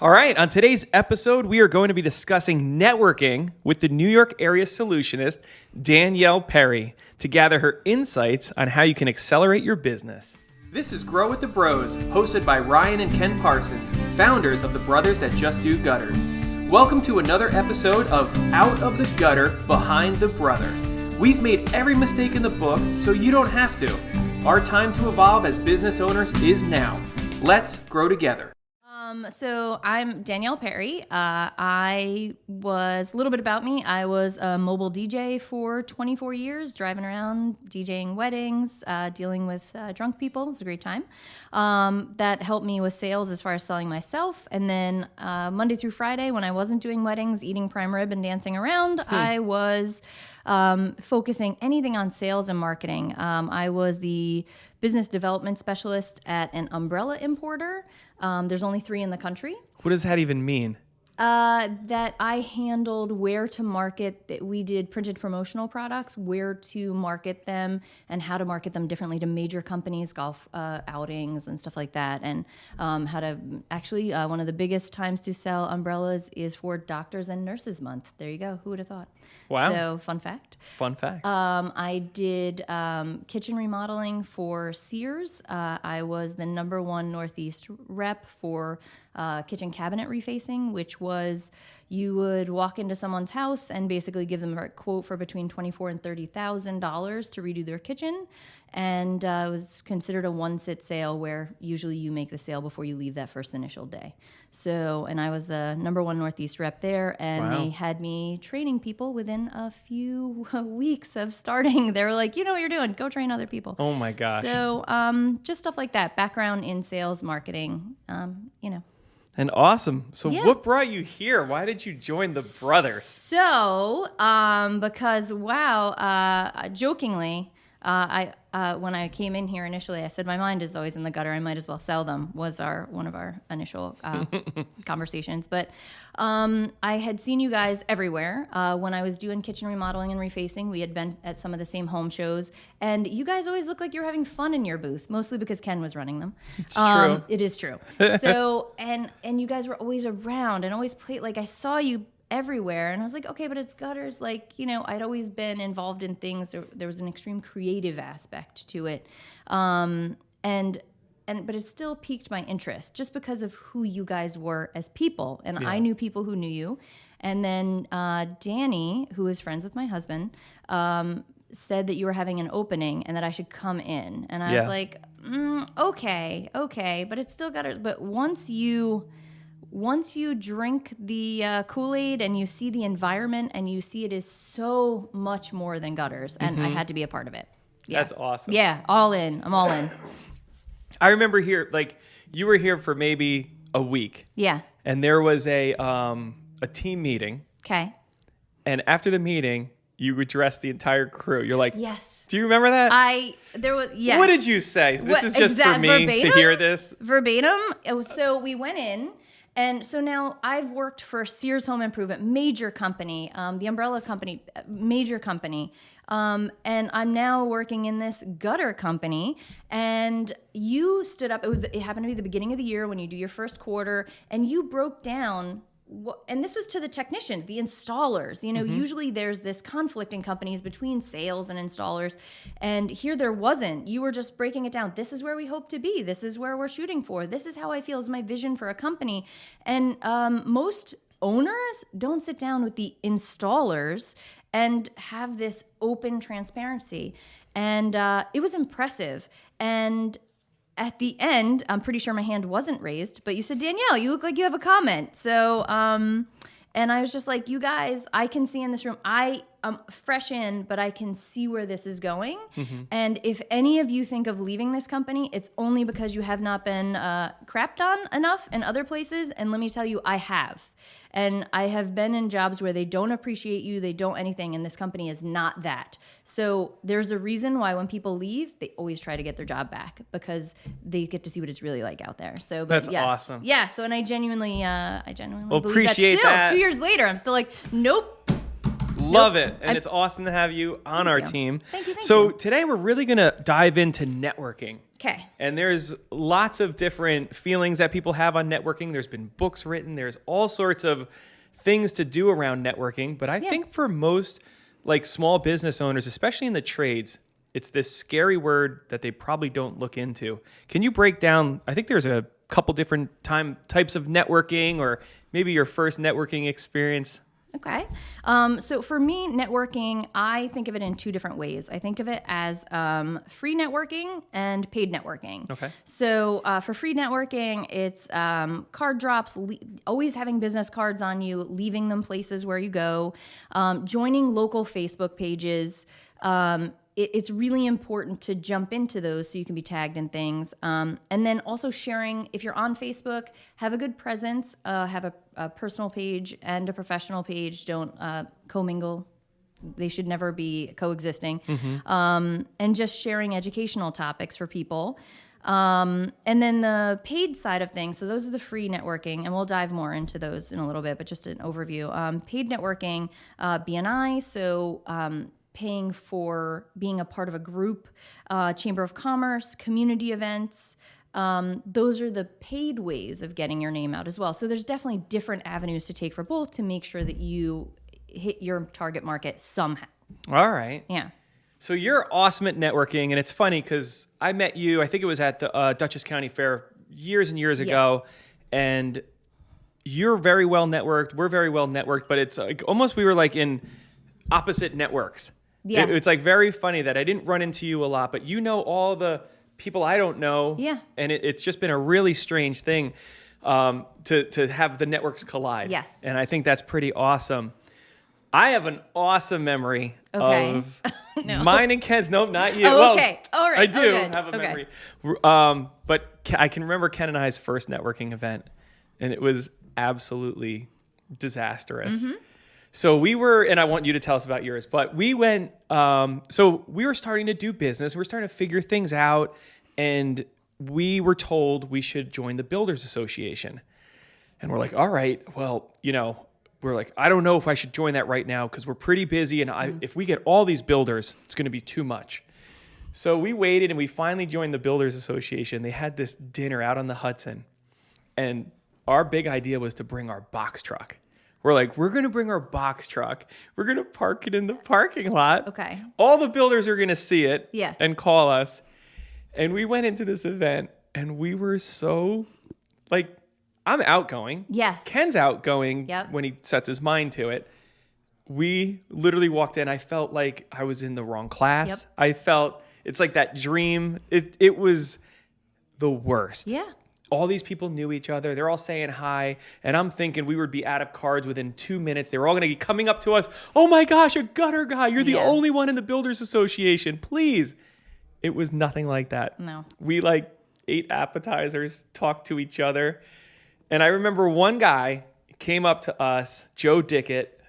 All right, on today's episode, we are going to be discussing networking with the New York area solutionist, Danielle Perry, to gather her insights on how you can accelerate your business. This is Grow with the Bros, hosted by Ryan and Ken Parsons, founders of the Brothers That Just Do Gutters. Welcome to another episode of Out of the Gutter, Behind the Brother. We've made every mistake in the book, so you don't have to. Our time to evolve as business owners is now. Let's grow together. So I'm Danielle Perry. A little bit about me. I was a mobile DJ for 24 years, driving around, DJing weddings, dealing with drunk people. It was a great time. That helped me with sales as far as selling myself. And then Monday through Friday, when I wasn't doing weddings, eating prime rib and dancing around, I was focusing anything on sales and marketing. I was the business development specialist at an umbrella importer. There's only 3 in the country. What does that even mean? That I handled where to market. That we did printed promotional products, where to market them, and how to market them differently to major companies, golf outings, and stuff like that. And how to actually one of the biggest times to sell umbrellas is for Doctors and Nurses Month. There you go. Who would have thought? Wow. So fun fact. Fun fact. I did kitchen remodeling for Sears. I was the #1 Northeast rep for kitchen cabinet refacing, which was you would walk into someone's house and basically give them a quote for between $24,000 and $30,000 to redo their kitchen. And it was considered a one-sit sale where usually you make the sale before you leave that first initial day. So, and I was the #1 Northeast rep there, and They had me training people within a few weeks of starting. They were like, you know what you're doing, go train other people. Oh my gosh. So just stuff like that, background in sales, marketing, And awesome. So Yeah. What brought you here? Why did you join the Brothers? So, because jokingly, when I came in here initially, I said my mind is always in the gutter. I might as well sell them. Was one of our initial conversations. But I had seen you guys everywhere when I was doing kitchen remodeling and refacing. We had been at some of the same home shows, and you guys always looked like you were having fun in your booth, mostly because Ken was running them. It's true. It is true. So and you guys were always around and always played. Like I saw you everywhere, and I was like, okay, but it's gutters. Like, I'd always been involved in things. There was an extreme creative aspect to it, but it still piqued my interest just because of who you guys were as people, and I knew people who knew you, and then Danny, who is friends with my husband, said that you were having an opening and that I should come in, and I was like, okay, but it's still gutters. But once you drink the Kool-Aid and you see the environment and you see it is so much more than gutters, and I had to be a part of it. Yeah. That's awesome. Yeah, all in. I'm all in. I remember you were here for maybe a week. Yeah. And there was a team meeting. Okay. And after the meeting, you addressed the entire crew. You're like, yes. Do you remember that? Yes. What did you say? This is just for me verbatim? to hear this. Verbatim. So we went in. And so now I've worked for Sears Home Improvement, major company, the umbrella company, major company. And I'm now working in this gutter company. And you stood up, it happened to be the beginning of the year when you do your first quarter, and you broke down, and this was to the technicians, the installers. Usually there's this conflict in companies between sales and installers. And here there wasn't. You were just breaking it down. This is where we hope to be. This is where we're shooting for. This is how I feel is my vision for a company. And most owners don't sit down with the installers and have this open transparency. And it was impressive. And at the end, I'm pretty sure my hand wasn't raised, but you said, Danielle, you look like you have a comment. So, and I was just like, you guys, I can see in this room, I am fresh in, but I can see where this is going. Mm-hmm. And if any of you think of leaving this company, it's only because you have not been crapped on enough in other places. And let me tell you, I have. And I have been in jobs where they don't appreciate you, they don't anything, and this company is not that. So there's a reason why when people leave, they always try to get their job back, because they get to see what it's really like out there. So that's yes. awesome. Yeah. So, and I genuinely believe appreciate that. Still, that. 2 years later, I'm still like, nope. Love it. And it's awesome to have you on our team. Thank you. So today we're really going to dive into networking. Okay. And there's lots of different feelings that people have on networking. There's been books written. There's all sorts of things to do around networking. But I think for most like small business owners, especially in the trades, it's this scary word that they probably don't look into. Can you break down, I think there's a couple different types of networking, or maybe your first networking experience? Okay. So for me, networking, I think of it in two different ways. I think of it as free networking and paid networking. Okay. So for free networking, it's card drops, always having business cards on you, leaving them places where you go, joining local Facebook pages. It's really important to jump into those so you can be tagged in things. And then also sharing, if you're on Facebook, have a good presence, have a personal page and a professional page. Don't commingle. They should never be coexisting. Mm-hmm. And just sharing educational topics for people. And then the paid side of things, so those are the free networking, and we'll dive more into those in a little bit, but just an overview. Paid networking, BNI, so paying for being a part of a group, Chamber of Commerce, community events. Those are the paid ways of getting your name out as well. So there's definitely different avenues to take for both to make sure that you hit your target market somehow. All right. Yeah. So you're awesome at networking, and it's funny because I met you, I think it was at the Dutchess County Fair years and years ago, and you're very well networked. We're very well networked, but it's like almost we were like in opposite networks. Yeah. It's like very funny that I didn't run into you a lot, but you know all the people I don't know. Yeah. And it's just been a really strange thing to have the networks collide. Yes. And I think that's pretty awesome. I have an awesome memory of mine and Ken's. Nope, not you. Oh, okay. All right. I do good. have a Okay. memory. But I can remember Ken and I's first networking event, and it was absolutely disastrous. Mm-hmm. So we were, and I want you to tell us about yours, but we went, so we were starting to do business. We're starting to figure things out, and we were told we should join the Builders Association. And we're like, all right, well, we're like, I don't know if I should join that right now because we're pretty busy, and if we get all these builders, it's going to be too much. So we waited, and we finally joined the Builders Association. They had this dinner out on the Hudson, and our big idea was to bring our box truck. We're like, we're going to bring our box truck. We're going to park it in the parking lot. Okay. All the builders are going to see it and call us. And we went into this event, and we were so, like, I'm outgoing. Yes. Ken's outgoing when he sets his mind to it. We literally walked in. I felt like I was in the wrong class. Yep. I felt, it's like that dream. It was the worst. Yeah. All these people knew each other. They're all saying hi. And I'm thinking we would be out of cards within 2 minutes. They were all going to be coming up to us. Oh my gosh, a gutter guy. You're the only one in the Builders Association. Please. It was nothing like that. No. We ate appetizers, talked to each other. And I remember one guy came up to us, Joe Dickett,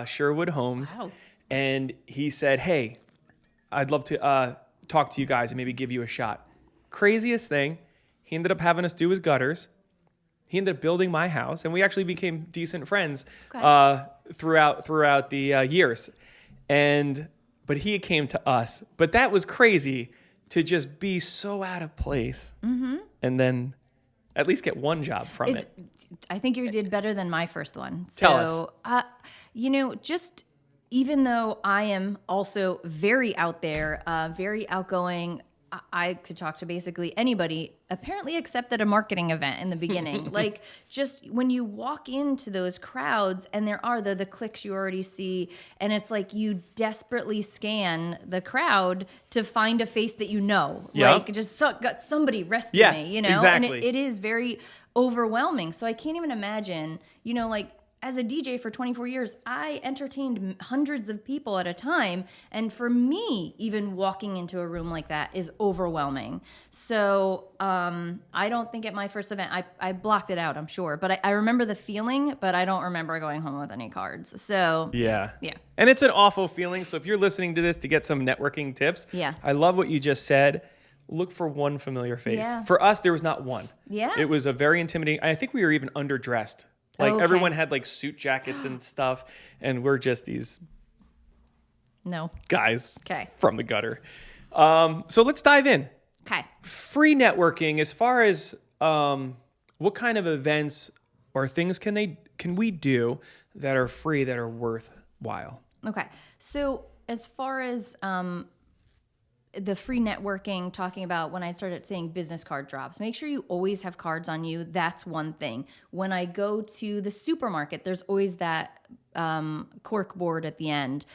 Sherwood Homes. Wow. And he said, hey, I'd love to talk to you guys and maybe give you a shot. Craziest thing. He ended up having us do his gutters. He ended up building my house, and we actually became decent friends throughout the years. But he came to us. But that was crazy to just be so out of place, and then at least get one job from it. I think you did better than my first one. Tell us. Just even though I am also very out there, very outgoing. I could talk to basically anybody, apparently except at a marketing event in the beginning. Just when you walk into those crowds and there are the clicks you already see, and it's like you desperately scan the crowd to find a face that you know. Yep. Got somebody rescue me, Exactly. And it is very overwhelming. So I can't even imagine, as a DJ for 24 years, I entertained hundreds of people at a time. And for me, even walking into a room like that is overwhelming. So I don't think at my first event, I blocked it out, I'm sure. But I remember the feeling, but I don't remember going home with any cards. So yeah. Yeah. And it's an awful feeling. So if you're listening to this to get some networking tips, I love what you just said. Look for one familiar face. Yeah. For us, there was not one. Yeah. It was a very intimidating. I think we were even underdressed. Everyone had suit jackets and stuff, and we're just these No. guys Okay. from the gutter. So let's dive in. Okay. Free networking, as far as what kind of events or things can we do that are free, that are worthwhile? Okay. So as far as the free networking, talking about when I started saying business card drops, make sure you always have cards on you. That's one thing. When I go to the supermarket, there's always that cork board at the end.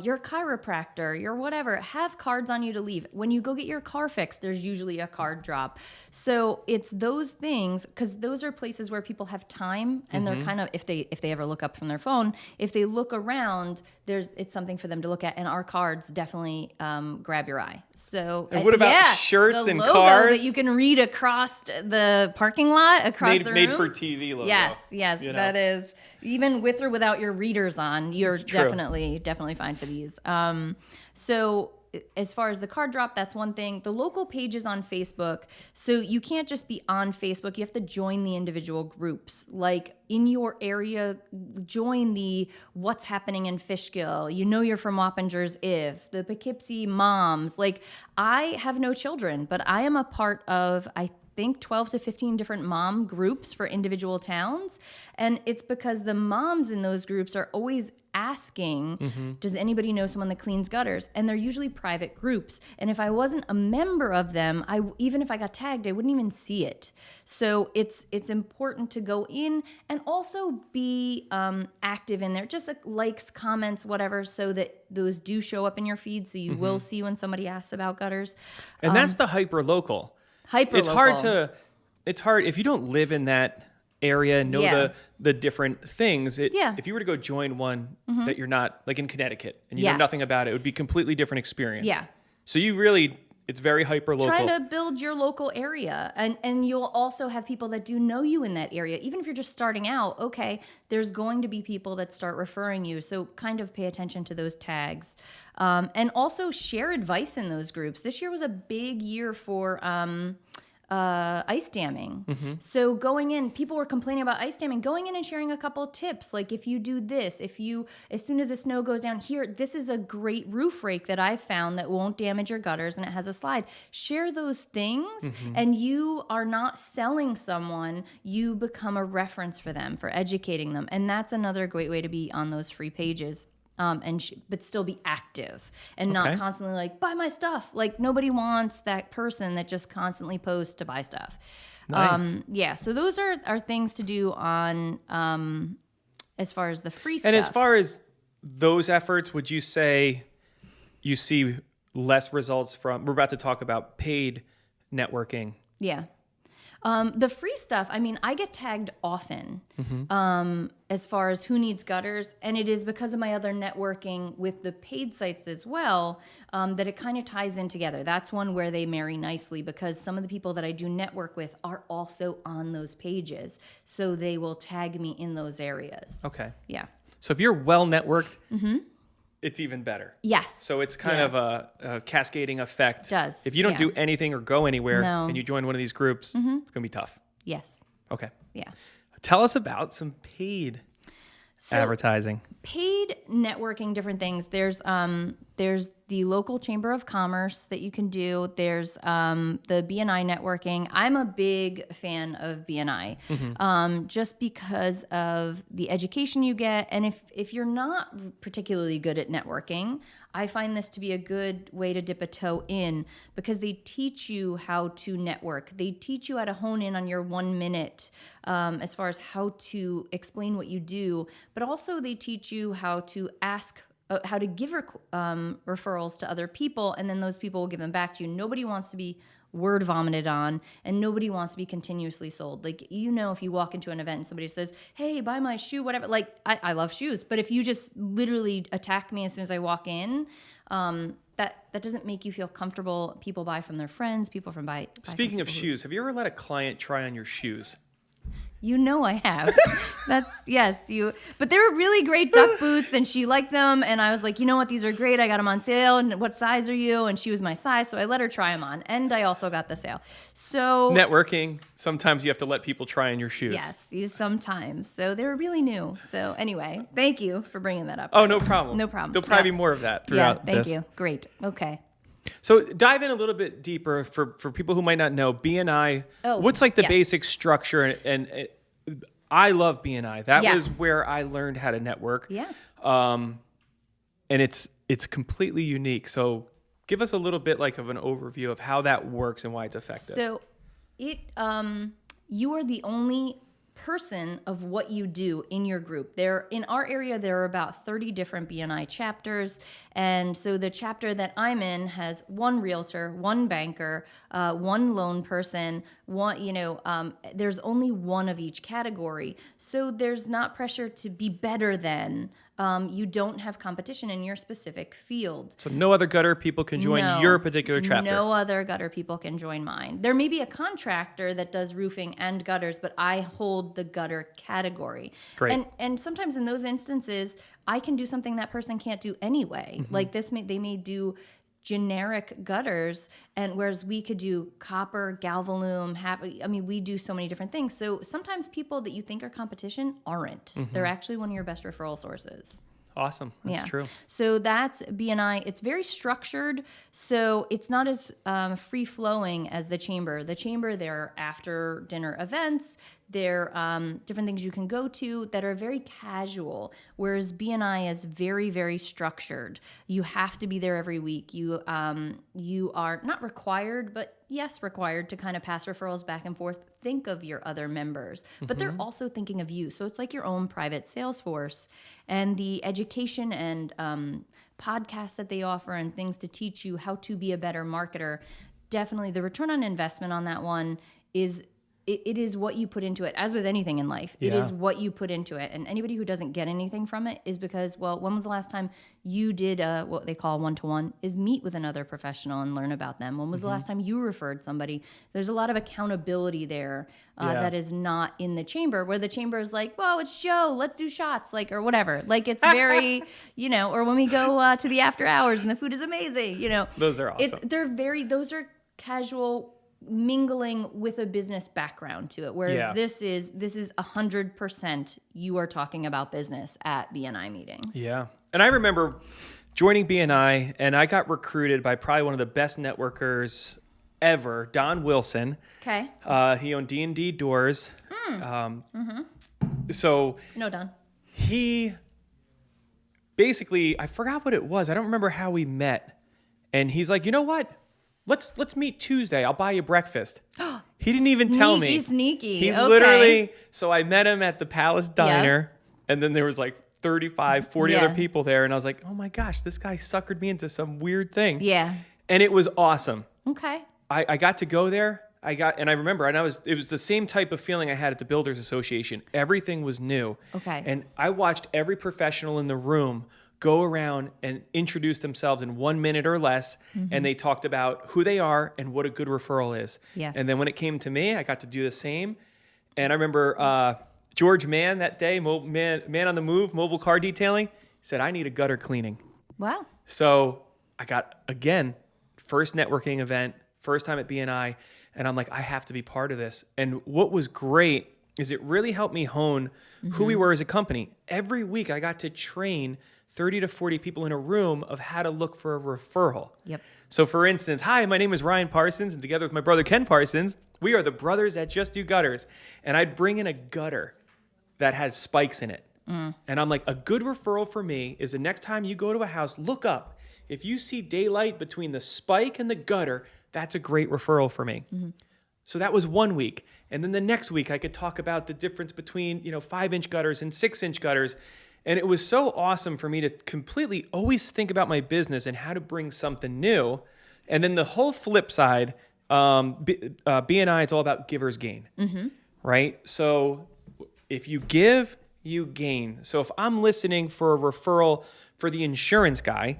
Your chiropractor, your whatever, have cards on you to leave. When you go get your car fixed, there's usually a card drop. So it's those things, because those are places where people have time, and they're kind of, if they ever look up from their phone, if they look around, it's something for them to look at, and our cards definitely grab your eye. So and what about shirts the and logo cars that you can read across the parking lot, across the room? Made for TV logo. Yes, that is, even with or without your readers on, you're definitely fine for these. So as far as the card drop, that's one thing. The local pages on Facebook. So you can't just be on Facebook. You have to join the individual groups. Like in your area, join the What's Happening in Fishkill. You know you're from Wappingers If. The Poughkeepsie Moms. Like, I have no children, but I am a part of, I think 12 to 15 different mom groups for individual towns. And it's because the moms in those groups are always asking, does anybody know someone that cleans gutters? And they're usually private groups. And if I wasn't a member of them, even if I got tagged, I wouldn't even see it. So it's important to go in and also be active in there, just like likes, comments, whatever, so that those do show up in your feed. So you will see when somebody asks about gutters. And that's the hyper local. It's hard if you don't live in that area and know the different things. If you were to go join one that you're not, like in Connecticut, and you know nothing about it, it would be a completely different experience. Yeah. So it's very hyper local. Trying to build your local area, and you'll also have people that do know you in that area. Even if you're just starting out, okay, there's going to be people that start referring you. So kind of pay attention to those tags, and also share advice in those groups. This year was a big year for ice damming. So going in, people were complaining about ice damming, going in and sharing a couple of tips. Like, if you do this, as soon as the snow goes down here, this is a great roof rake that I found that won't damage your gutters, and it has a slide. Share those things, and you are not selling someone, you become a reference for them, for educating them. And that's another great way to be on those free pages. But still be active and not constantly like, buy my stuff. Like, nobody wants that person that just constantly posts to buy stuff. Nice. So those are things to do on as far as the free stuff. And as far as those efforts, would you say you see less results from, we're about to talk about paid networking. Yeah. The free stuff, I mean, I get tagged often as far as who needs gutters, and it is because of my other networking with the paid sites as well that it kind of ties in together. That's one where they marry nicely, because some of the people that I do network with are also on those pages, so they will tag me in those areas. Okay. Yeah. So if you're well networked, it's even better. Yes. So it's kind of a cascading effect. It does. If you don't do anything or go anywhere and you join one of these groups, it's going to be tough. Yes. Okay. Yeah. Tell us about some paid advertising. Paid networking, different things. There's the local chamber of commerce that you can do. There's the BNI networking. I'm a big fan of BNI, just because of the education you get. And if you're not particularly good at networking, I find this to be a good way to dip a toe in, because they teach you how to network. They teach you how to hone in on your 1 minute as far as how to explain what you do, but also they teach you how to ask, how to give referrals to other people, and then those people will give them back to you. Nobody wants to be word vomited on, and nobody wants to be continuously sold. Like, if you walk into an event and somebody says, hey, buy my shoe, whatever, like, I love shoes, but if you just literally attack me as soon as I walk in, that doesn't make you feel comfortable. People buy from their friends, people buy Speaking from of shoes, have you ever let a client try on your shoes? You know I have. But they were really great duck boots, and she liked them. And I was like, you know what? These are great. I got them on sale. And what size are you? And she was my size. So I let her try them on. And I also got the sale. So networking, sometimes you have to let people try on your shoes. Yes, sometimes. So they were really new. So anyway, thank you for bringing that up. Oh, no problem. No problem. There'll probably be more of that throughout thank this. you. Great. Okay. So dive in a little bit deeper for people who might not know BNI. What's like the basic structure? And I love BNI. That was where I learned how to network. Yeah. And it's completely unique. So give us a little bit like of an overview of how that works and why it's effective. So you are the only person of what you do in your group. In our area, there are about 30 different BNI chapters. And so the chapter that I'm in has one realtor, one banker, one loan person, there's only one of each category. So there's not pressure to be better than. You don't have competition in your specific field. So no other gutter people can join your particular chapter. No other gutter people can join mine. There may be a contractor that does roofing and gutters, but I hold the gutter category. Great. And sometimes in those instances, I can do something that person can't do anyway. Mm-hmm. Like they may do generic gutters, and whereas we could do copper, galvalume, we do so many different things. So sometimes people that you think are competition aren't. Mm-hmm. They're actually one of your best referral sources. Awesome. That's true. So that's BNI. It's very structured, so it's not as free-flowing as the chamber. The chamber, there are after-dinner events. There are different things you can go to that are very casual, whereas BNI is very, very structured. You have to be there every week. You are not required, but yes, required to kind of pass referrals back and forth. Think of your other members, but they're also thinking of you. So it's like your own private sales force. And the education and podcasts that they offer and things to teach you how to be a better marketer, definitely the return on investment on that one is it is what you put into it. As with anything in life, it is what you put into it. And anybody who doesn't get anything from it is because, well, when was the last time you did what they call one-to-one, is meet with another professional and learn about them? When was the last time you referred somebody? There's a lot of accountability there that is not in the chamber, where the chamber is like, whoa, it's Joe, let's do shots, like, or whatever. Like, it's very, or when we go to the after hours and the food is amazing, Those are awesome. Those are casual, mingling with a business background to it, whereas this is 100% you are talking about business at BNI meetings. Yeah. And I remember joining BNI, and I got recruited by probably one of the best networkers ever, Don Wilson. Okay. He owned D&D Doors. So No, Don. he basically, I forgot what it was. I don't remember how we met. And he's like, you know what? Let's meet Tuesday. I'll buy you breakfast. He didn't even tell me. Sneaky. He Okay. literally, so I met him at the Palace Diner, and then there was like 35, 40 other people there. And I was like, oh my gosh, this guy suckered me into some weird thing. Yeah. And it was awesome. Okay. I got to go there. And I remember, it was the same type of feeling I had at the Builders Association. Everything was new. Okay. And I watched every professional in the room go around and introduce themselves in 1 minute or less. And they talked about who they are and what a good referral is. Yeah. And then when it came to me, I got to do the same. And I remember George Mann that day, Man on the Move, mobile car detailing, said, I need a gutter cleaning. Wow. So I got, again, first networking event, first time at BNI. And I'm like, I have to be part of this. And what was great is it really helped me hone who we were as a company. Every week I got to train 30 to 40 people in a room of how to look for a referral. Yep. So for instance, hi, my name is Ryan Parsons, and together with my brother Ken Parsons, we are the brothers that just do gutters. And I'd bring in a gutter that had spikes in it. And I'm like, a good referral for me is the next time you go to a house, look up. If you see daylight between the spike and the gutter, that's a great referral for me. So that was 1 week. And then the next week I could talk about the difference between, 5-inch gutters and 6-inch gutters. And it was so awesome for me to completely always think about my business and how to bring something new. And then the whole flip side, BNI, it's all about giver's gain, right? So if you give, you gain. So if I'm listening for a referral for the insurance guy,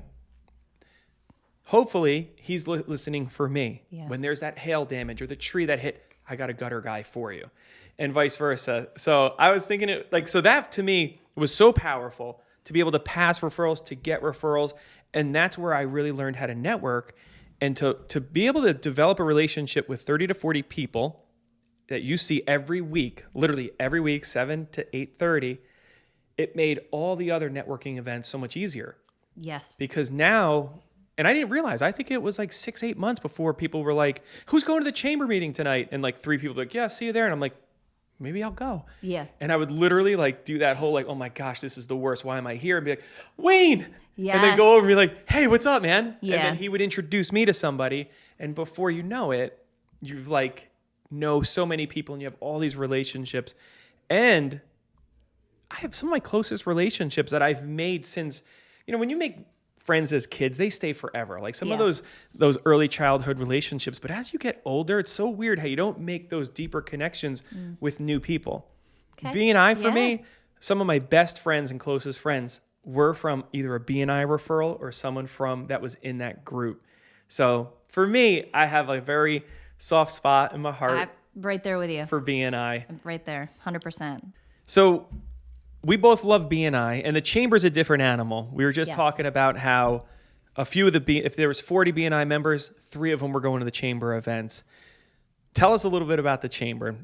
hopefully he's listening for me. Yeah. When there's that hail damage or the tree that hit, I got a gutter guy for you. and vice versa. So I was thinking it like, so that to me was so powerful to be able to pass referrals, to get referrals. And that's where I really learned how to network and to be able to develop a relationship with 30 to 40 people that you see every week, literally every week, 7 to 8:30. It made all the other networking events so much easier. Yes. Because now, and I didn't realize, I think it was like 6-8 months before people were like, who's going to the chamber meeting tonight? And like 3 people were like, yeah, see you there. And I'm like, maybe I'll go. Yeah. And I would literally like do that whole like, oh my gosh, this is the worst. Why am I here? And be like, Wayne. Yes. And then go over and be like, hey, what's up, man? Yeah. And then he would introduce me to somebody. And before you know it, you've like know so many people and you have all these relationships. And I have some of my closest relationships that I've made since, when you make friends as kids, they stay forever. Like some of those early childhood relationships. But as you get older, it's so weird how you don't make those deeper connections with new people. Okay. B&I for me, some of my best friends and closest friends were from either a B&I referral or someone that was in that group. So for me, I have a very soft spot in my heart. I'm right there with you. For B&I. I'm right there, 100%. So we both love B&I, and the chamber's a different animal. We were just talking about how a few of if there was 40 B&I members, 3 of them were going to the chamber events. Tell us a little bit about the chamber.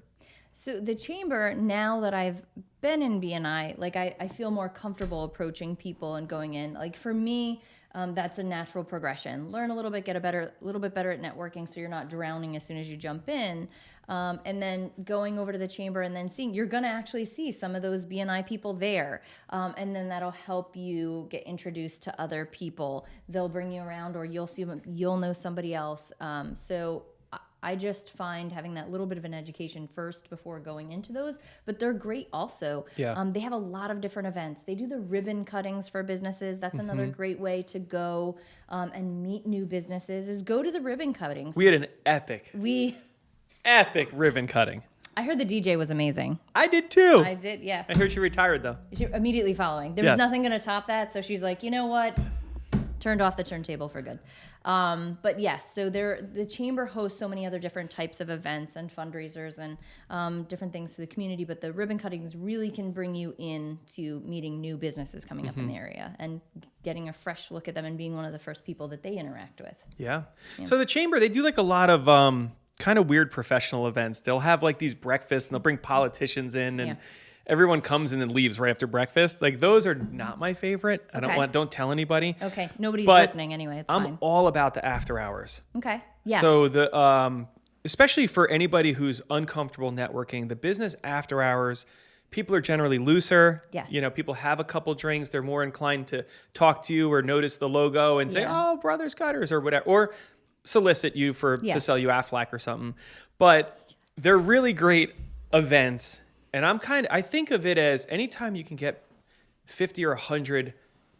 So the chamber, now that I've been in B&I, like I feel more comfortable approaching people and going in. Like for me, that's a natural progression. Learn a little bit, get a little bit better at networking, so you're not drowning as soon as you jump in. And then going over to the chamber and then you're going to actually see some of those B&I people there. And then that'll help you get introduced to other people. They'll bring you around, or you'll know somebody else. So I just find having that little bit of an education first before going into those, but they're great also. Yeah. They have a lot of different events. They do the ribbon cuttings for businesses. That's another great way to go and meet new businesses, is go to the ribbon cuttings. We had an epic ribbon cutting. I heard the DJ was amazing. I did too. I did, yeah. I heard she retired though. She immediately following. There was nothing going to top that, so she's like, you know what? Turned off the turntable for good. But yes, so the chamber hosts so many other different types of events and fundraisers and different things for the community, but the ribbon cuttings really can bring you into meeting new businesses coming up in the area and getting a fresh look at them and being one of the first people that they interact with. Yeah. So the chamber, they do like a lot of kind of weird professional events. They'll have like these breakfasts and they'll bring politicians in and everyone comes and then leaves right after breakfast. Like those are not my favorite. I don't tell anybody. Okay. Nobody's listening anyway. It's I'm fine. all about the after hours. Okay. Yes. So the especially for anybody who's uncomfortable networking, the business after hours, people are generally looser. Yes. People have a couple drinks. They're more inclined to talk to you or notice the logo and say, "Oh, Brothers Cutters" or whatever, or solicit you to sell you Aflac or something. But they're really great events. And I think of it as anytime you can get 50 or 100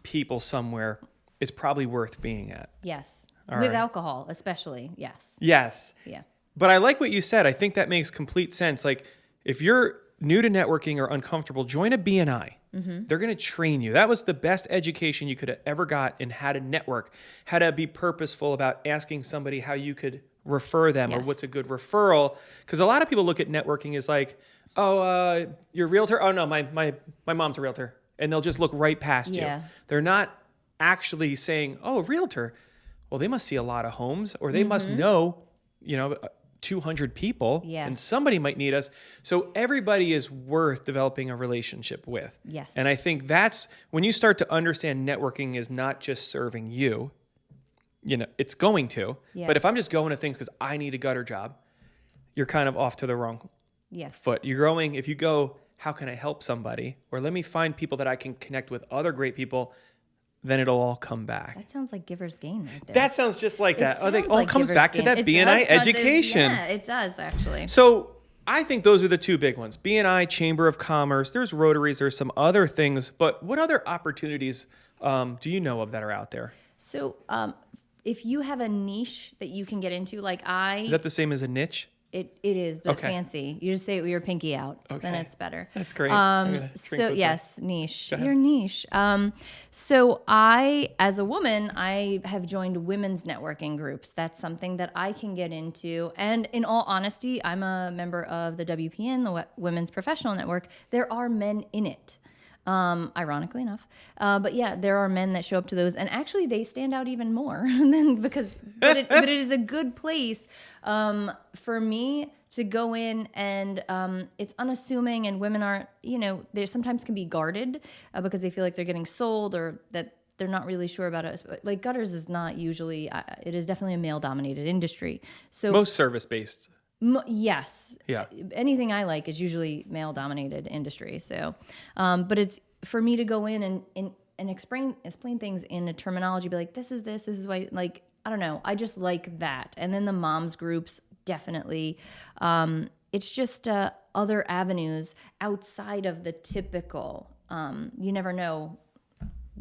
people somewhere, it's probably worth being at. Yes. All With right. alcohol, especially. Yes. Yes. Yeah. But I like what you said. I think that makes complete sense. Like if you're new to networking or uncomfortable, join a B&I. They're going to train you. That was the best education you could have ever got in how to network, how to be purposeful about asking somebody how you could refer them or what's a good referral. Because a lot of people look at networking as like, oh, you're a realtor? Oh, no, my mom's a realtor. And they'll just look right past you. They're not actually saying, oh, a realtor. Well, they must see a lot of homes or they must know, 200 people and somebody might need us. So everybody is worth developing a relationship with. Yes. And I think that's when you start to understand networking is not just serving you, it's going to, but if I'm just going to things because I need a gutter job, you're kind of off to the wrong foot. You're going, if you go, how can I help somebody? Or let me find people that I can connect with other great people, then it'll all come back. That sounds like giver's gain right there. That sounds just like that. It all like comes back to that B&I education. Yeah, it does actually. So I think those are the two big ones. B&I, Chamber of Commerce, there's Rotaries, there's some other things, but what other opportunities do you know of that are out there? So if you have a niche that you can get into, Is that the same as a niche? It is, but Okay. fancy. You just say it with your pinky out, then Okay. it's better. That's great. I'm gonna drink So with yes, niche. Go ahead. You're niche. So I, as a woman, I have joined women's networking groups. That's something that I can get into. And in all honesty, I'm a member of the WPN, the Women's Professional Network. There are men in it. Ironically enough. But yeah, there are men that show up to those, and actually they stand out even more but it is a good place, for me to go in, and, it's unassuming, and women aren't, they sometimes can be guarded, because they feel like they're getting sold, or that they're not really sure about it. Like gutters is not usually, it is definitely a male dominated industry. So Most service-based. Yes. Yeah. Anything I like is usually male dominated industry. So, but it's for me to go in and explain things in a terminology, be like, this is why, like, I don't know. I just like that. And then the moms groups, definitely. It's just, other avenues outside of the typical, you never know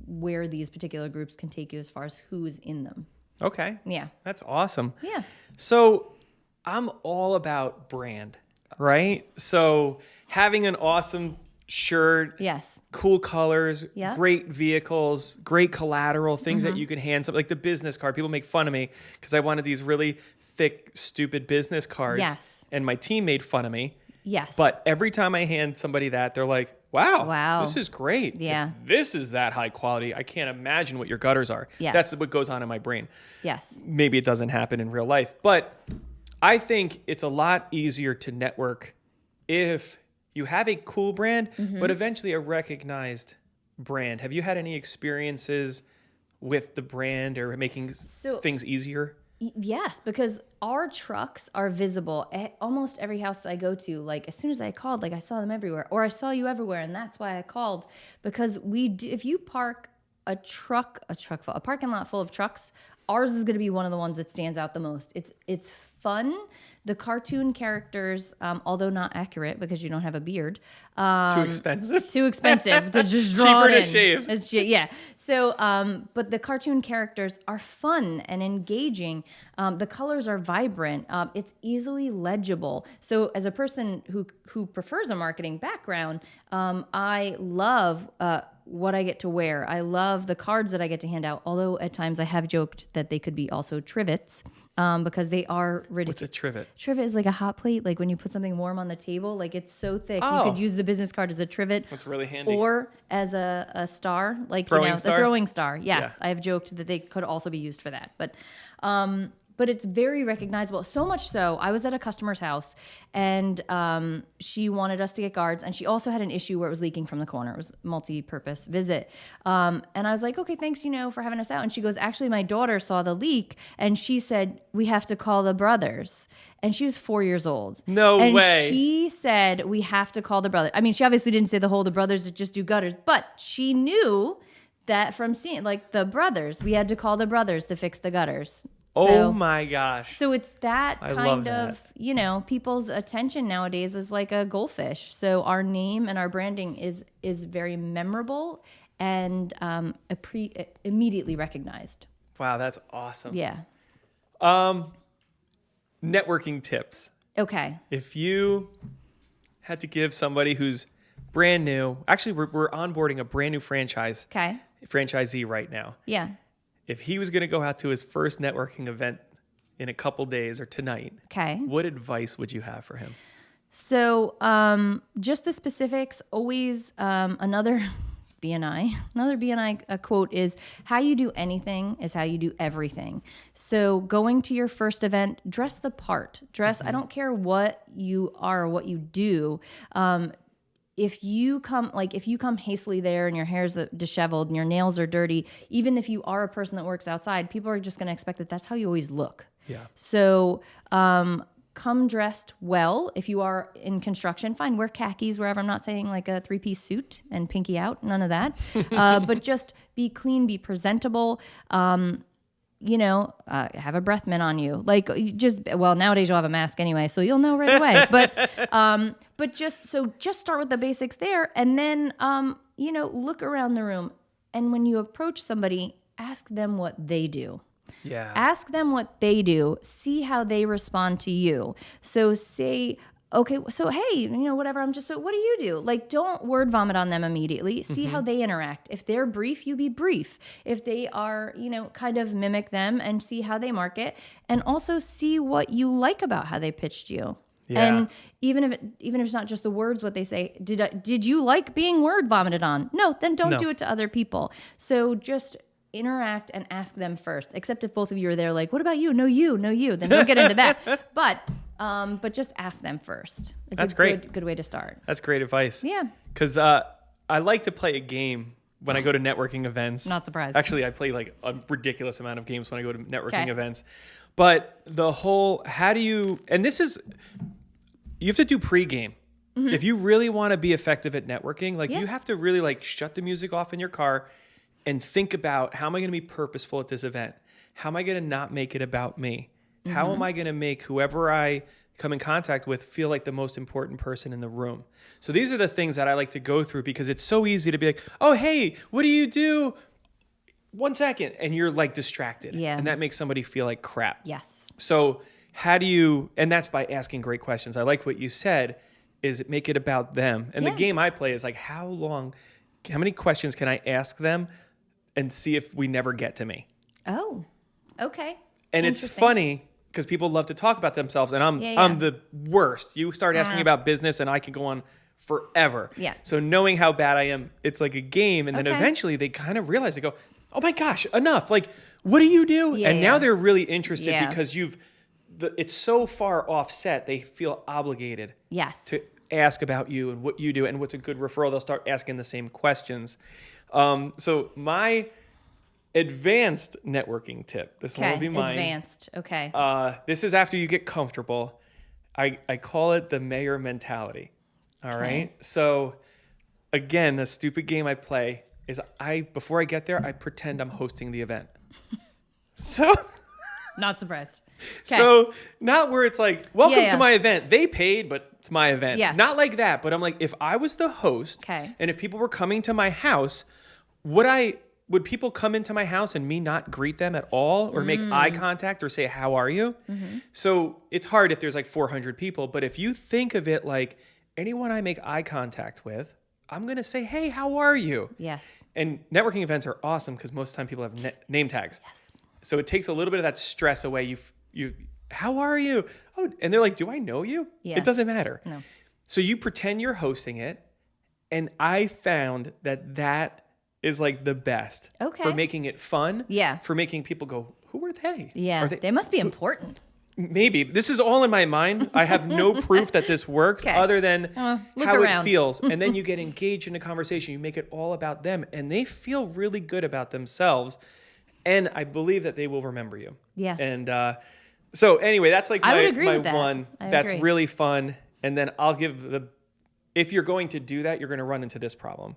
where these particular groups can take you as far as who's in them. Okay. Yeah. That's awesome. Yeah. So I'm all about brand, right? So having an awesome shirt, Yes. cool colors, Yeah. great vehicles, great collateral, things that you can hand something, like the business card. People make fun of me because I wanted these really thick, stupid business cards. Yes. And my team made fun of me. Yes. But every time I hand somebody that, they're like, wow, this is great. Yeah. If this is that high quality, I can't imagine what your gutters are. Yes. That's what goes on in my brain. Yes. Maybe it doesn't happen in real life, but I think it's a lot easier to network if you have a cool brand, but eventually a recognized brand. Have you had any experiences with the brand or making things easier? Yes, because our trucks are visible at almost every house I go to. Like as soon as I called, like I saw them everywhere, or I saw you everywhere, and that's why I called. Because if you park a parking lot full of trucks, ours is going to be one of the ones that stands out the most. It's fun. The cartoon characters, although not accurate because you don't have a beard, Too expensive to just draw Cheaper it to in. shave. Yeah. So, but the cartoon characters are fun and engaging. The colors are vibrant. It's easily legible. So, as a person who prefers a marketing background, I love what I get to wear. I love the cards that I get to hand out. Although at times I have joked that they could be also trivets. Because they are ridiculous. What's a trivet? Trivet is like a hot plate, like when you put something warm on the table, like it's so thick. Oh. You could use the business card as a trivet. That's really handy. Or as a star, like Throwing star? the throwing star. Yes, Yeah. I have joked that they could also be used for that. But it's very recognizable. So much so, I was at a customer's house and she wanted us to get guards, and she also had an issue where it was leaking from the corner. It was a multi-purpose visit. And I was like, okay, thanks, for having us out. And she goes, actually, my daughter saw the leak and she said, we have to call the brothers. And she was 4 years old. No way. And she said, we have to call the brothers. I mean, she obviously didn't say the brothers that just do gutters, but she knew that from seeing, like, the brothers, we had to call the brothers to fix the gutters. Oh my gosh. So it's that I kind love of, people's attention nowadays is like a goldfish. So our name and our branding is very memorable and immediately recognized. Wow, that's awesome. Yeah. Networking tips. Okay. If you had to give somebody who's brand new, actually we're onboarding a brand new franchisee right now. Yeah. If he was going to go out to his first networking event in a couple days or tonight, Okay. what advice would you have for him? So just the specifics, always another BNI quote is, how you do anything is how you do everything. So going to your first event, dress the part. I don't care what you are or what you do. If you come hastily there and your hair's disheveled and your nails are dirty, even if you are a person that works outside, people are just going to expect that that's how you always look. Yeah. So come dressed well. If you are in construction, fine, wear khakis wherever. I'm not saying like a 3-piece suit and pinky out, none of that. But just be clean, be presentable. Have a breath mint on you. Nowadays you'll have a mask anyway, so you'll know right away. But just start with the basics there, and then look around the room, and when you approach somebody, ask them what they do. Yeah. Ask them what they do. See how they respond to you. So say, okay, so hey, whatever, what do you do? Like, don't word vomit on them immediately. See how they interact. If they're brief, you be brief. If they are, kind of mimic them and see how they market, and also see what you like about how they pitched you. Yeah. And even if it's not just the words, what they say, did you like being word vomited on? No, then don't do it to other people. So just interact and ask them first. Except if both of you are there, like, what about you? No, you. Then don't get into that. But just ask them first. That's great. Good way to start. That's great advice. Yeah. Because I like to play a game when I go to networking events. Not surprised. Actually, I play like a ridiculous amount of games when I go to networking Okay. events. But the whole, you have to do pregame. If you really want to be effective at networking, like you have to really like shut the music off in your car and think about, how am I going to be purposeful at this event? How am I going to not make it about me? How am I going to make whoever I come in contact with feel like the most important person in the room? So these are the things that I like to go through, because it's so easy to be like, oh, hey, what do you do? 1 second. And you're like distracted. Yeah. And that makes somebody feel like crap. Yes. So and that's by asking great questions. I like what you said, is make it about them. And the game I play is like, how many questions can I ask them and see if we never get to me? Oh, okay. And it's funny because people love to talk about themselves, and I'm the worst. You start asking me about business and I can go on forever. Yeah. So knowing how bad I am, it's like a game. And then eventually they kind of realize, they go, oh my gosh, enough. Like, what do you do? Yeah, and now they're really interested Yeah. because it's so far offset. They feel obligated to ask about you and what you do and what's a good referral. They'll start asking the same questions. So my advanced networking tip, this one will be mine. Advanced, okay. This is after you get comfortable. I call it the mayor mentality. All right. So again, a stupid game I play is before I get there, I pretend I'm hosting the event. So Not surprised. Okay. So not where it's like, welcome to my event. They paid, but it's my event. Yes. Not like that. But I'm like, if I was the host and if people were coming to my house, would people come into my house and me not greet them at all or make eye contact or say, how are you? So it's hard if there's like 400 people. But if you think of it like, anyone I make eye contact with, I'm going to say, hey, how are you? Yes. And networking events are awesome because most of the time people have name tags. Yes. So it takes a little bit of that stress away. How are you? Oh, and they're like, do I know you? Yeah. It doesn't matter. No. So you pretend you're hosting it. And I found that is like the best for making it fun. Yeah. For making people go, who are they? Yeah. They must be important. Maybe. This is all in my mind. I have no proof that this works other than how around. it feels. And then you get engaged in a conversation. You make it all about them. And they feel really good about themselves. And I believe that they will remember you. Yeah. And so anyway, that's like my with that. one. That's really fun. And then I'll give if you're going to do that, you're going to run into this problem.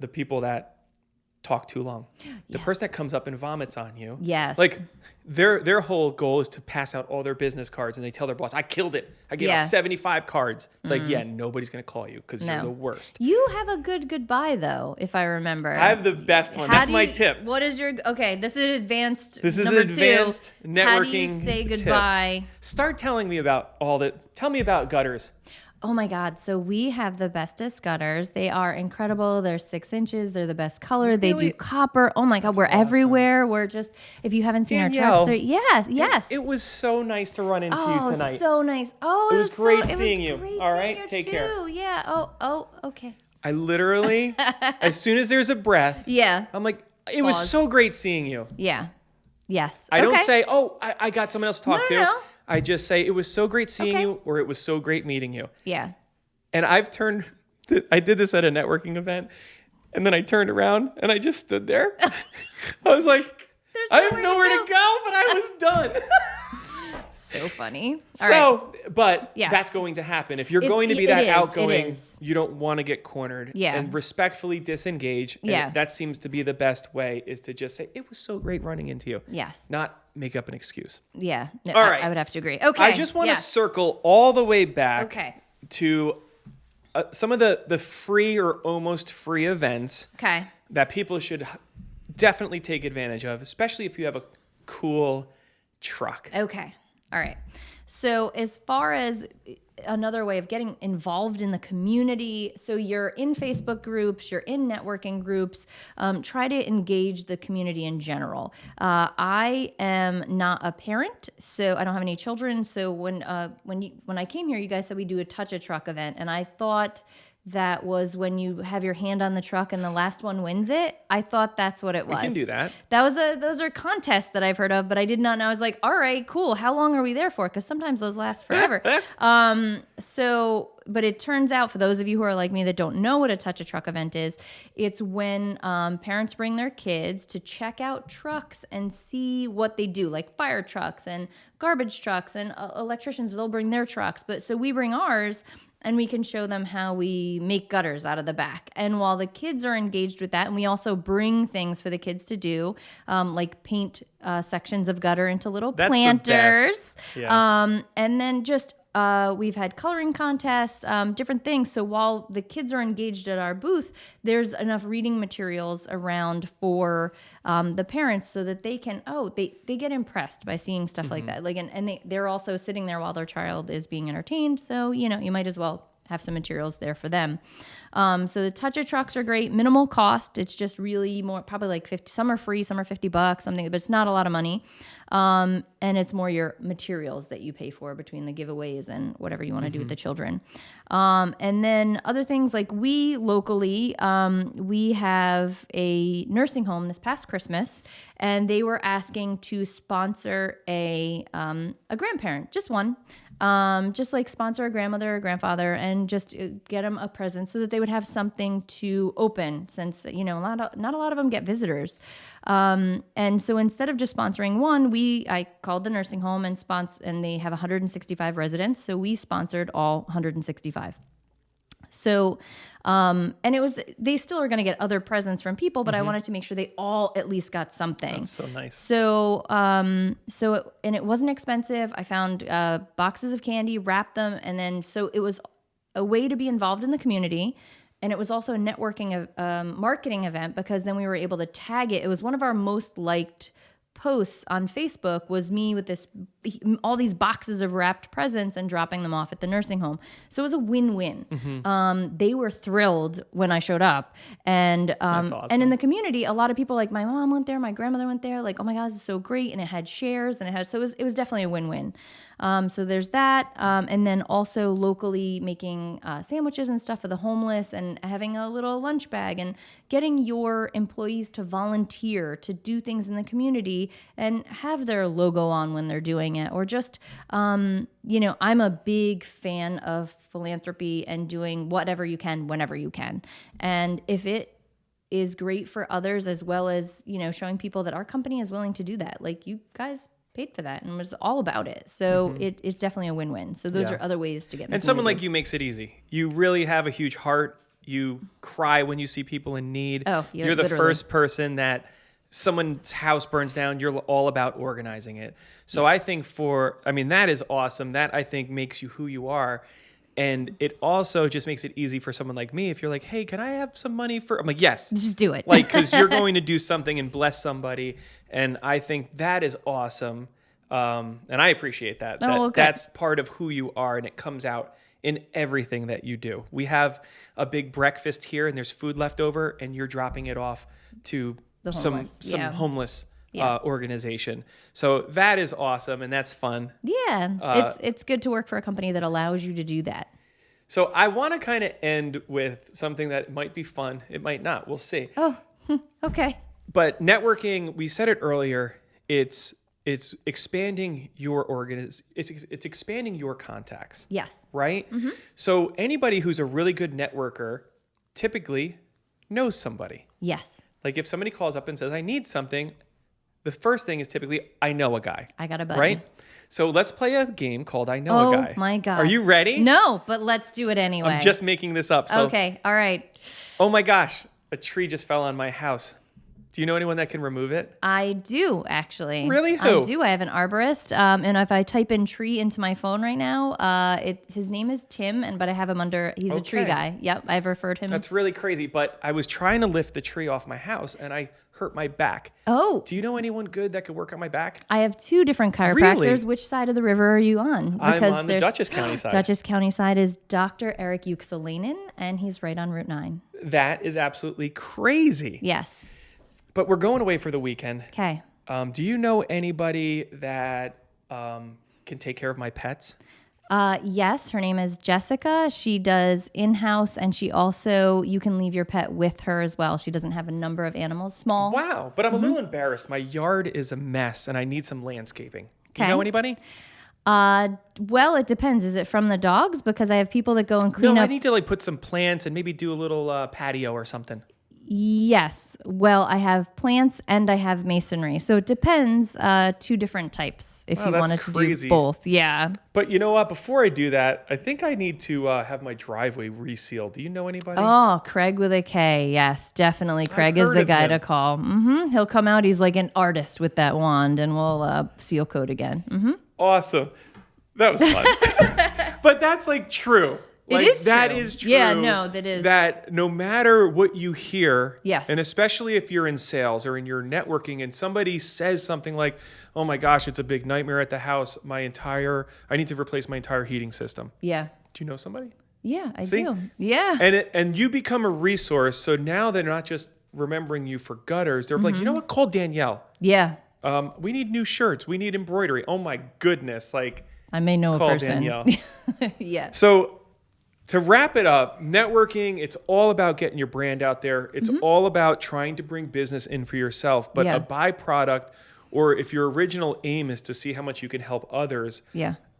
The people that talk too long. The person that comes up and vomits on you. Yes. Like their whole goal is to pass out all their business cards and they tell their boss, I killed it. I gave out 75 cards. It's like, nobody's going to call you because you're the worst. You have a good goodbye though, if I remember. I have the best one. That's my tip. What is your, this is advanced. This is number advanced 2. networking. How do you say goodbye? Tip. Start telling me about tell me about gutters. Oh my God. So we have the bestest gutters. They are incredible. They're 6 inches. They're the best color. Really? They do copper. Oh my God. We're awesome. Everywhere. We're just, if you haven't seen Danielle, our trucks, yes. It was so nice to run into you tonight. Oh, so nice. Oh, it was great seeing you. All right. Take care. Yeah. Oh, okay. I literally, as soon as there's a breath, I'm like, it was so great seeing you. Yeah. Yes. I don't say, I got someone else to talk to. No. I just say, it was so great seeing you, or it was so great meeting you. Yeah. And I did this at a networking event, and then I turned around and I just stood there. I was like, I have nowhere to go, but I was done. So funny. But that's going to happen. If you're going to be that outgoing, you don't want to get cornered and respectfully disengage. And that seems to be the best way, is to just say, it was so great running into you. Yes. Not make up an excuse. Yeah. No, all right. I would have to agree. Okay. I just want to circle all the way back to some of the free or almost free events that people should definitely take advantage of, especially if you have a cool truck? Okay. All right. So as far as another way of getting involved in the community, so you're in Facebook groups, you're in networking groups, try to engage the community in general. I am not a parent, so I don't have any children. So when I came here, you guys said we do a Touch a Truck event, and I thought that was when you have your hand on the truck and the last one wins it. I thought that's what it was. We can do that. Those are contests that I've heard of, but I did not know. I was like, all right, cool. How long are we there for? Because sometimes those last forever. But it turns out, for those of you who are like me that don't know what a Touch a Truck event is, it's when parents bring their kids to check out trucks and see what they do, like fire trucks and garbage trucks, and electricians, they'll bring their trucks. But so we bring ours, and we can show them how we make gutters out of the back. And while the kids are engaged with that, and we also bring things for the kids to do, like paint sections of gutter into little planters. Yeah. And then just we've had coloring contests, different things. So while the kids are engaged at our booth, there's enough reading materials around for the parents so that they can, they get impressed by seeing stuff like that. Like, and they're also sitting there while their child is being entertained. So, you might as well have some materials there for them. So the Touch a Trucks are great, minimal cost. It's just really more, probably like 50, some are free, some are $50, something, but it's not a lot of money. And it's more your materials that you pay for between the giveaways and whatever you want to do with the children. And then other things, like we locally, we have a nursing home this past Christmas, and they were asking to sponsor a grandparent, just one. Just like sponsor a grandmother or grandfather and just get them a present so that they would have something to open, since, not a lot of them get visitors. And so instead of just sponsoring one, I called the nursing home and they have 165 residents. So we sponsored all 165. So, and they still are going to get other presents from people, but I wanted to make sure they all at least got something. That's so nice. So, and it wasn't expensive. I found boxes of candy, wrapped them, and then, so it was a way to be involved in the community. And it was also a networking, marketing event, because then we were able to tag it. It was one of our most liked posts on Facebook, was me with all these boxes of wrapped presents and dropping them off at the nursing home. So it was a win-win. They were thrilled when I showed up. And That's awesome. And in the community, a lot of people, like my mom went there, my grandmother went there, like, oh my God, this is so great. And it had shares, and so it was definitely a win-win. So there's that. And then also locally making sandwiches and stuff for the homeless, and having a little lunch bag, and getting your employees to volunteer to do things in the community and have their logo on when they're doing it. Or just, I'm a big fan of philanthropy and doing whatever you can, whenever you can. And if it is great for others, as well as, showing people that our company is willing to do that, like you guys paid for that and was all about it. So it's definitely a win-win. So those are other ways to get. And someone like you makes it easy. You really have a huge heart. You cry when you see people in need. Oh, you're the literally first person that someone's house burns down. You're all about organizing it. So I think that is awesome. That, I think, makes you who you are. And it also just makes it easy for someone like me. If you're like, hey, can I have some money for, I'm like, yes. Just do it. Like, because you're going to do something and bless somebody. And I think that is awesome. And I appreciate that. That's part of who you are, and it comes out in everything that you do. We have a big breakfast here, and there's food left over, and you're dropping it off to some homeless organization. So that is awesome, and that's fun. Yeah, it's good to work for a company that allows you to do that. So I want to kind of end with something that might be fun. It might not. We'll see. Oh, okay. But networking, we said it earlier, it's expanding your it's expanding your contacts. Yes. Right? Mm-hmm. So anybody who's a really good networker typically knows somebody. Yes. Like if somebody calls up and says, I need something, the first thing is typically, I know a guy. I got a buddy. Right? So let's play a game called I Know a Guy. Oh my God. Are you ready? No, but let's do it anyway. I'm just making this up. So, okay. All right. oh my gosh. A tree just fell on my house. Do you know anyone that can remove it? I do, actually. Really? Who? I do. I have an arborist. And if I type in tree into my phone right now, his name is Tim, but I have him under, he's a tree guy. Yep, I've referred him. That's really crazy. But I was trying to lift the tree off my house and I hurt my back. Oh. Do you know anyone good that could work on my back? I have 2 different chiropractors. Really? Which side of the river are you on? Because I'm on the Dutchess County side. Dutchess County side is Dr. Eric Uxalainen, and he's right on Route 9. That is absolutely crazy. Yes. But we're going away for the weekend. Okay. Do you know anybody that can take care of my pets? Yes, her name is Jessica. She does in-house, and she also, you can leave your pet with her as well. She doesn't have a number of animals, small. Wow, but I'm a little embarrassed. My yard is a mess, and I need some landscaping. Do you know anybody? Well, it depends. Is it from the dogs? Because I have people that go and clean up. No, I need to put some plants and maybe do a little patio or something. Yes. Well, I have plants and I have masonry. So it depends, 2 different types if you wanted to do both. Yeah. But you know what? Before I do that, I think I need to have my driveway resealed. Do you know anybody? Oh, Craig with a K. Yes, definitely. Craig is the guy to call. He'll come out. He's like an artist with that wand, and we'll seal coat again. Awesome. That was fun. But that's true. It is that true. is true. Yeah, no, that is. That no matter what you hear, yes, and especially if you're in sales or in your networking and somebody says something like, oh my gosh, it's a big nightmare at the house. I need to replace my entire heating system. Yeah. Do you know somebody? Yeah, I do. Yeah. And you become a resource. So now they're not just remembering you for gutters. They're like, you know what? Call Danielle. Yeah. We need new shirts. We need embroidery. Oh my goodness. I may know a person. Danielle. Yeah. So to wrap it up, networking, it's all about getting your brand out there. It's all about trying to bring business in for yourself. But a byproduct, or if your original aim is to see how much you can help others,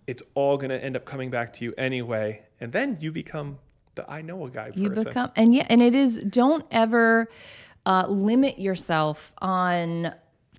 it's all going to end up coming back to you anyway. And then you become the I know a guy person. And it is, don't ever limit yourself on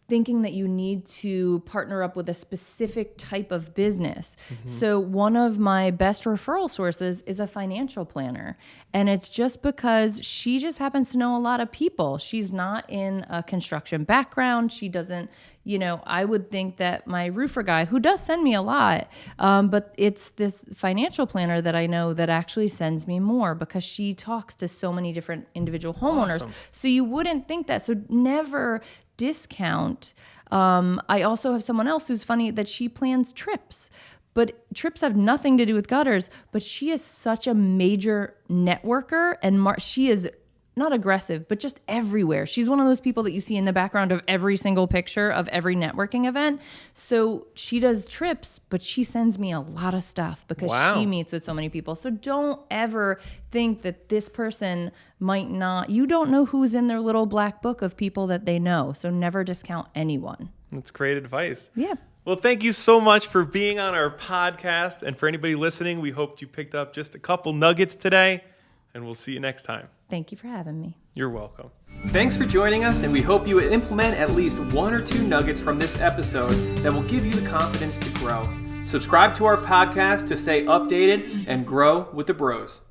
thinking that you need to partner up with a specific type of business. So one of my best referral sources is a financial planner. And it's just because she just happens to know a lot of people. She's not in a construction background. She doesn't, I would think that my roofer guy, who does send me a lot, but it's this financial planner that I know that actually sends me more because she talks to so many different individual homeowners. Awesome. So you wouldn't think that. So never discount. I also have someone else who's funny that she plans trips, but trips have nothing to do with gutters, but she is such a major networker and she is not aggressive, but just everywhere. She's one of those people that you see in the background of every single picture of every networking event. So she does trips, but she sends me a lot of stuff because she meets with so many people. So don't ever think that this person might not, you don't know who's in their little black book of people that they know. So never discount anyone. That's great advice. Yeah. Well, thank you so much for being on our podcast. And for anybody listening, we hope you picked up just a couple nuggets today. And we'll see you next time. Thank you for having me. You're welcome. Thanks for joining us, and we hope you implement at least 1 or 2 nuggets from this episode that will give you the confidence to grow. Subscribe to our podcast to stay updated and grow with the bros.